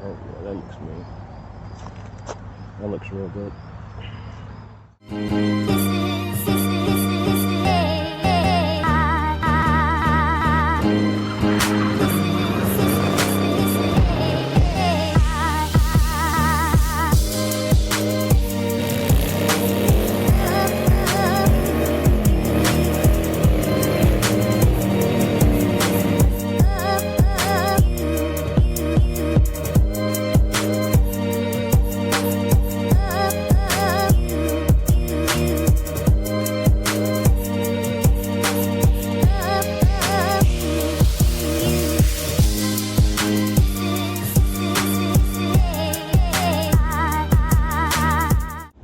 Oh yeah, that looks mean. That looks real good.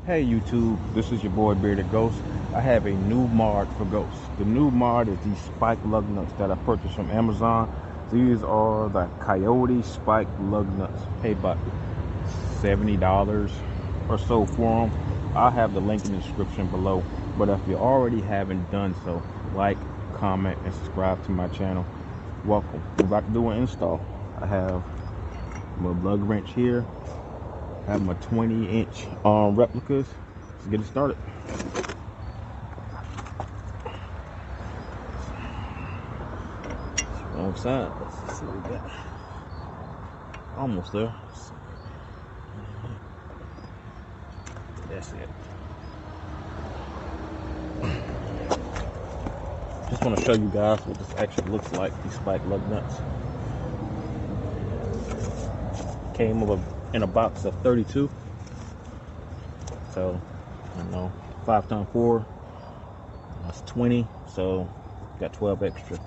Hey YouTube, this is your boy Bearded Ghost. I have a new mod for ghosts. The new mod is these spike lug nuts that I purchased from Amazon. These are the Coyote spike lug nuts. Paid about $70 or so for them. I'll have the link in the description below. But if you already haven't done so, like, comment, and subscribe to my channel. Welcome. We're about to do an install. I have my lug wrench here. I have my 20-inch replicas. Let's get it started. Wrong side. Let's see what we got. Almost there. That's it. Just want to show you guys what this actually looks like. These spike lug nuts. Came in a box of 32. So, I don't know, 5 times 4, that's 20. So, got 12 extra.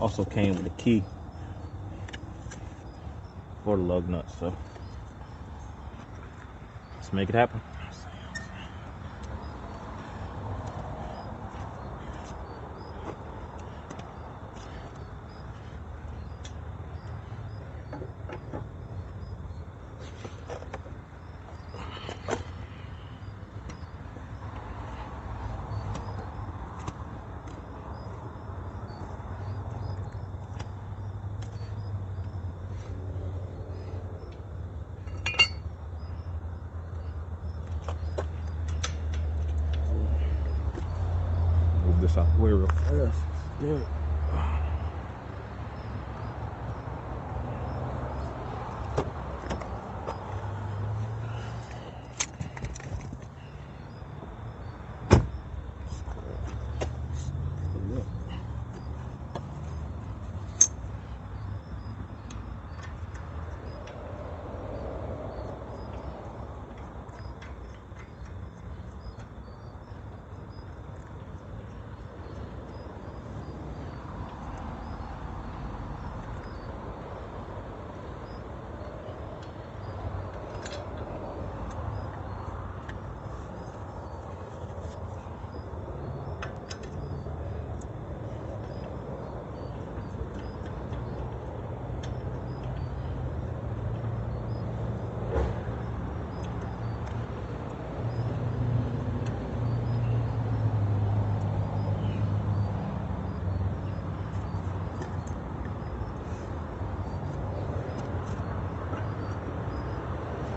Also came with a key for the lug nuts. So, let's make it happen. This out the way real fast. Yeah.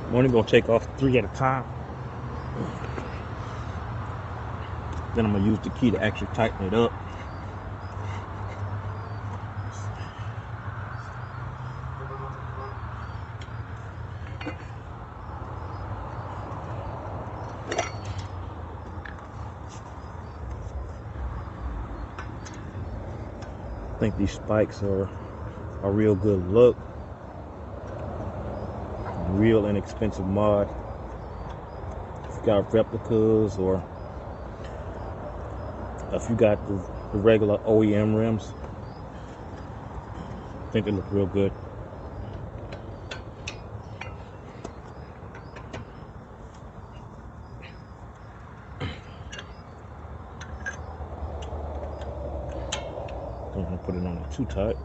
I'm only gonna take off 3 at a time. Then I'm gonna use the key to actually tighten it up. I think these spikes are a real good look. Real inexpensive mod. If you got replicas or if you got the regular OEM rims, I think they look real good. Don't want to put it on too tight.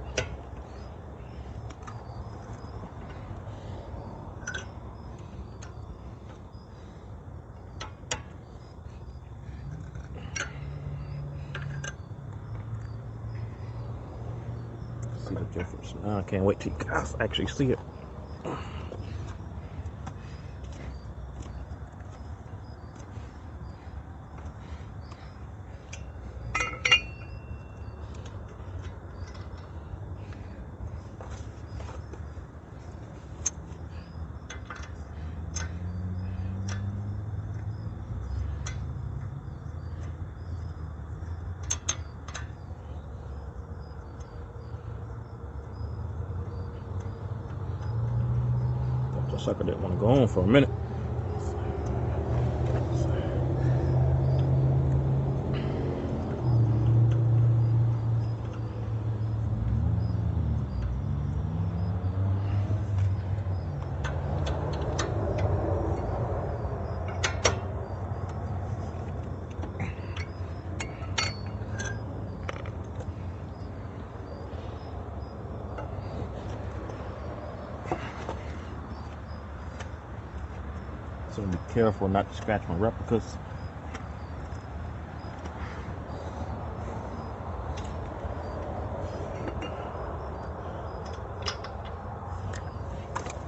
See the difference. Now I can't wait till you guys actually see it. The sucker didn't want to go on for a minute. So be careful not to scratch my replicas.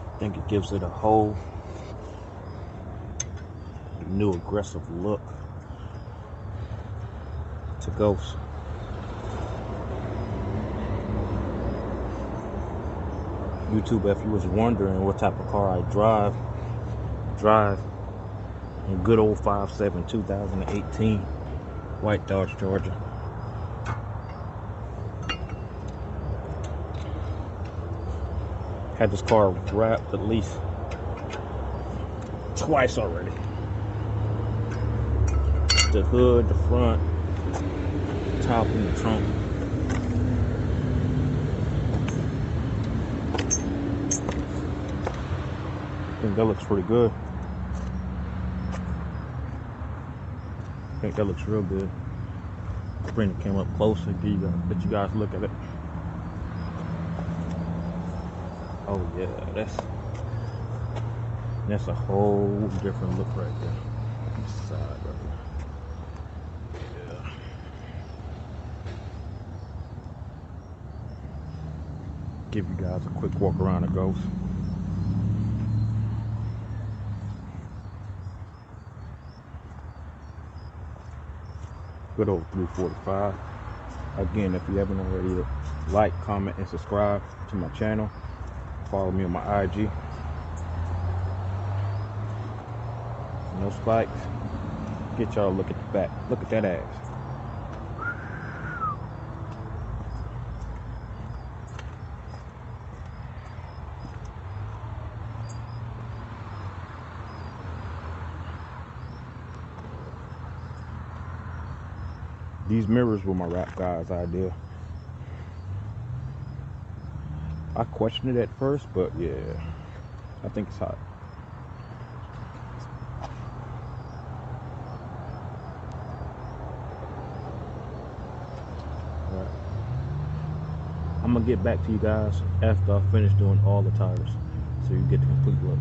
I think it gives it a whole new aggressive look to Ghost. YouTube, if you was wondering what type of car I drive a good old 5.7 2018 white Dodge Charger. Had this car wrapped at least twice already. The hood, the front, top, and the trunk. I think that looks pretty good. I think that looks real good. Bring the camera up closer, let you guys look at it. Oh yeah, that's a whole different look right there. This side right there. Yeah. Give you guys a quick walk around the Ghost. Good old 345. Again, if you haven't already, like, comment, and subscribe to my channel. Follow me on my IG. No spikes. Get y'all a look at the back. Look at that ass. These mirrors were my rap guy's idea. I questioned it at first, but yeah, I think it's hot. All right. I'm gonna get back to you guys after I finish doing all the tires, so you get the complete look.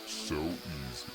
So easy.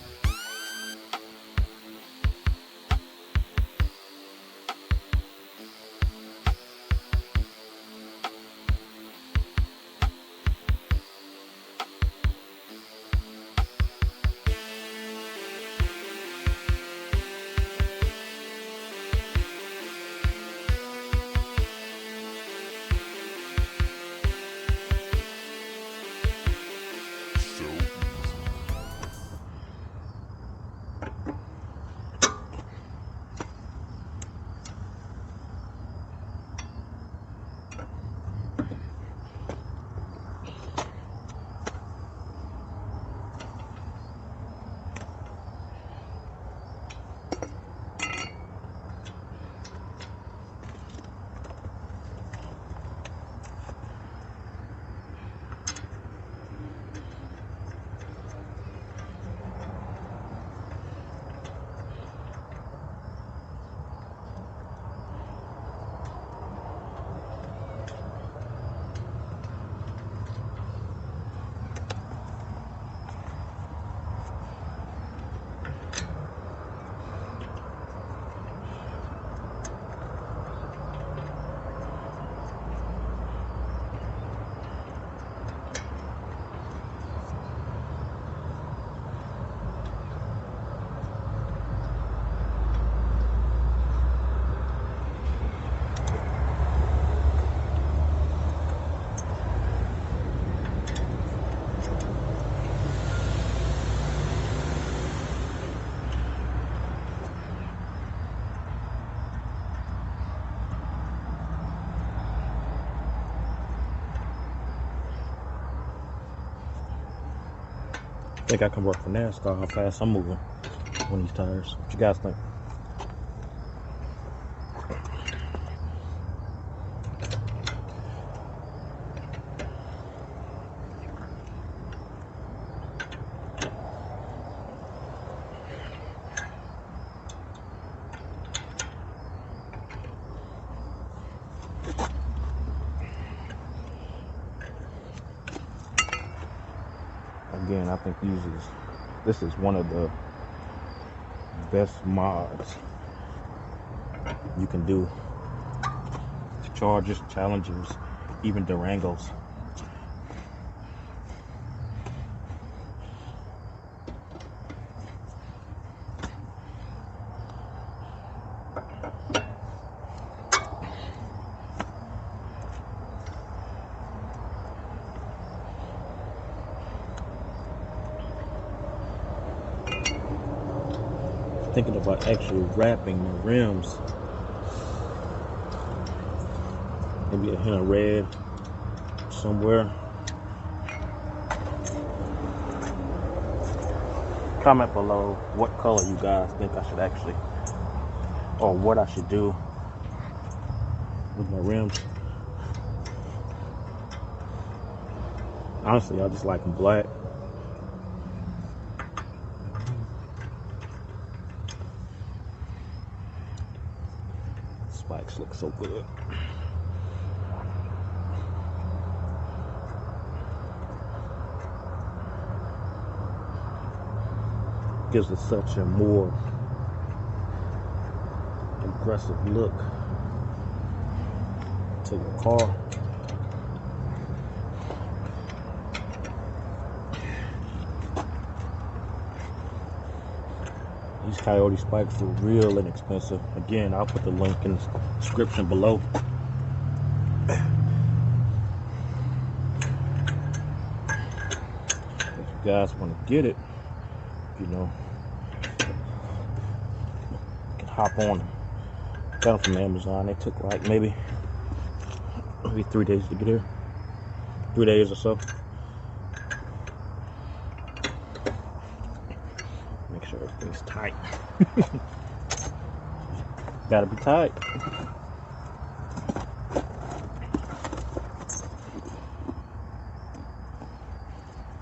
think I can work for NASCAR, how fast I'm moving on these tires. What you guys think? Again, I think this is one of the best mods you can do. Chargers, Challengers, even Durangos. Thinking about actually wrapping the rims, maybe a hint of red somewhere. Comment below what color you guys think I should actually, or what I should do with my rims. Honestly, I just like them black. Spikes look so good. Gives it such a more aggressive look to your car. These Coyote spikes are real inexpensive. Again, I'll put the link in the description below. If you guys want to get it, you know, you can hop on them. Got them from Amazon. They took like maybe 3 days to get here. 3 days or so. Make sure everything's tight. Gotta be tight.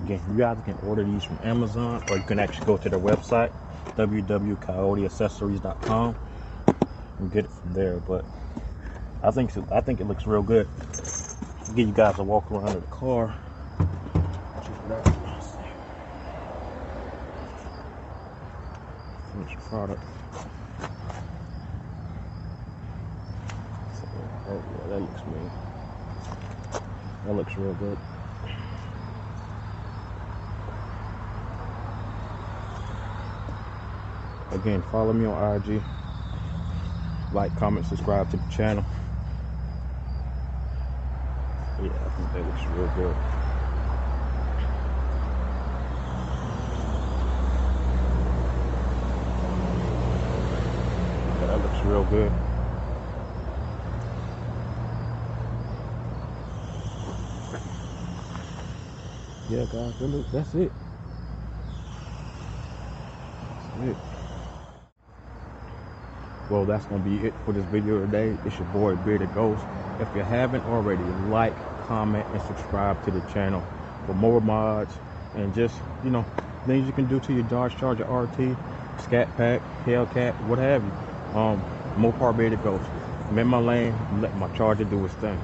Again, you guys can order these from Amazon, or you can actually go to their website, www.coyoteaccessories.com, and get it from there. But I think it looks real good. I'll give you guys a walk around of the car. Check it out. Finished product. Oh yeah, that looks mean. That looks real good. Again, follow me on IG. Like, comment, subscribe to the channel. Yeah, I think that looks real good. Yeah, that looks real good. Yeah, guys, that's it. That's it. Well, that's gonna be it for this video today. It's your boy Bearded Ghost. If you haven't already, like, comment, and subscribe to the channel for more mods and just, you know, things you can do to your Dodge Charger RT, Scat Pack, Hellcat, what have you. Mopar.bearded.ghost. I'm in my lane. I'm letting my Charger do its thing.